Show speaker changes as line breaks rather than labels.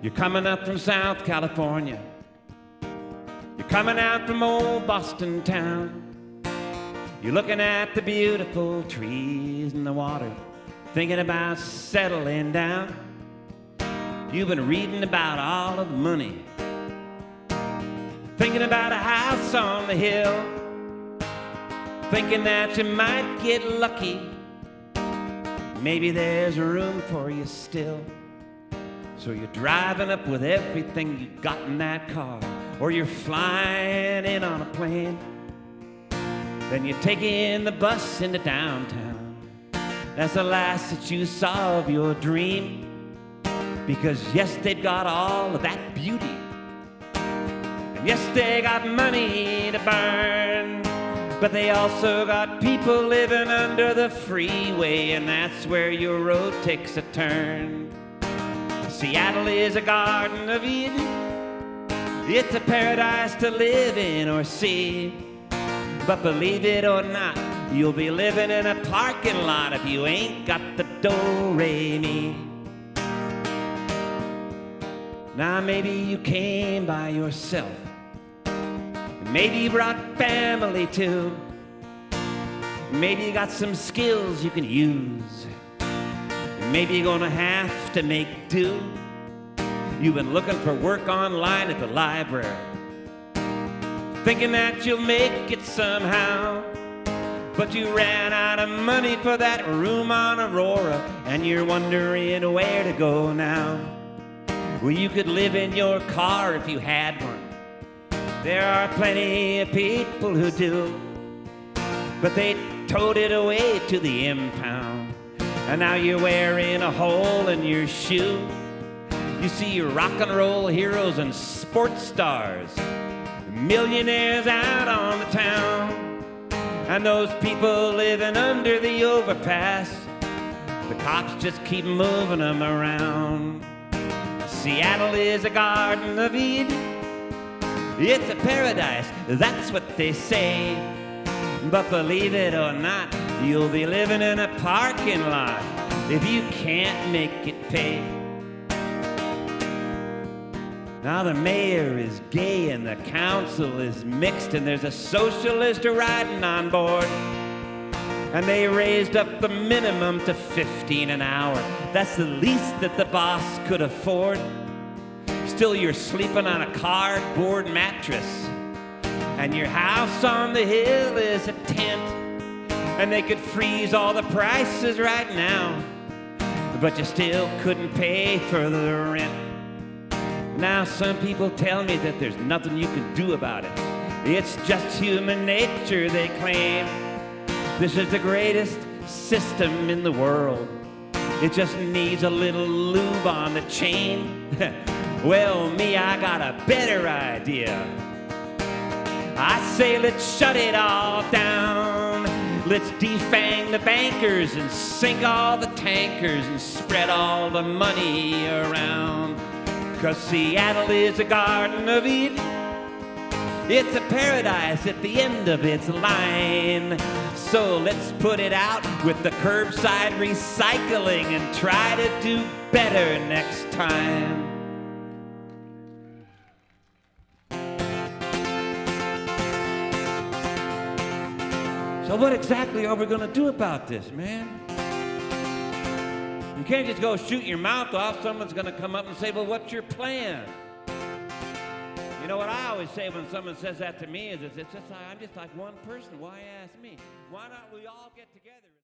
You're coming up from South California. You're coming out from old Boston town. You're looking at the beautiful trees and the water, thinking about settling down. You've been reading about all of the money, thinking about a house on the hill, thinking that you might get lucky. Maybe there's room for you still. So you're driving up with everything you got in that car, or you're flying in on a plane. Then you're taking the bus into downtown. That's the last that you saw of your dream. Because yes, they've got all of that beauty, and yes, they got money to burn, but they also got people living under the freeway, and that's where your road takes a turn. Seattle is a Garden of Eden. It's a paradise to live in or see. But believe it or not, you'll be living in a parking lot if you ain't got the do-re-mi. Now maybe you came by yourself. Maybe you brought family too. Maybe you got some skills you can use. Maybe you're gonna have to make do. You've been looking for work online at the library, thinking that you'll make it somehow. But you ran out of money for that room on Aurora, and you're wondering where to go now. Well, you could live in your car if you had one. There are plenty of people who do, but they towed it away to the impound. And now you're wearing a hole in your shoe. You see your rock and roll heroes and sports stars, millionaires out on the town. And those people living under the overpass, the cops just keep moving them around. Seattle is a Garden of Eden. It's a paradise, that's what they say. But believe it or not, you'll be living in a parking lot if you can't make it pay. Now the mayor is gay and the council is mixed, and there's a socialist riding on board. And they raised up the minimum to $15 an hour. That's the least that the boss could afford. Still, you're sleeping on a cardboard mattress, and your house on the hill is a tent. And they could freeze all the prices right now, but you still couldn't pay for the rent. Now some people tell me that there's nothing you can do about it. It's just human nature, they claim. This is the greatest system in the world. It just needs a little lube on the chain. Well, me, I got a better idea. I say let's shut it all down. Let's defang the bankers and sink all the tankers and spread all the money around. 'Cause Seattle is a Garden of Eden. It's a paradise at the end of its line. So let's put it out with the curbside recycling and try to do better next time. So what exactly are we gonna do about this, man? You can't just go shoot your mouth off. Someone's gonna come up and say, well, what's your plan? You know what I always say when someone says that to me is, I'm just like one person. Why ask me? Why not we all get together?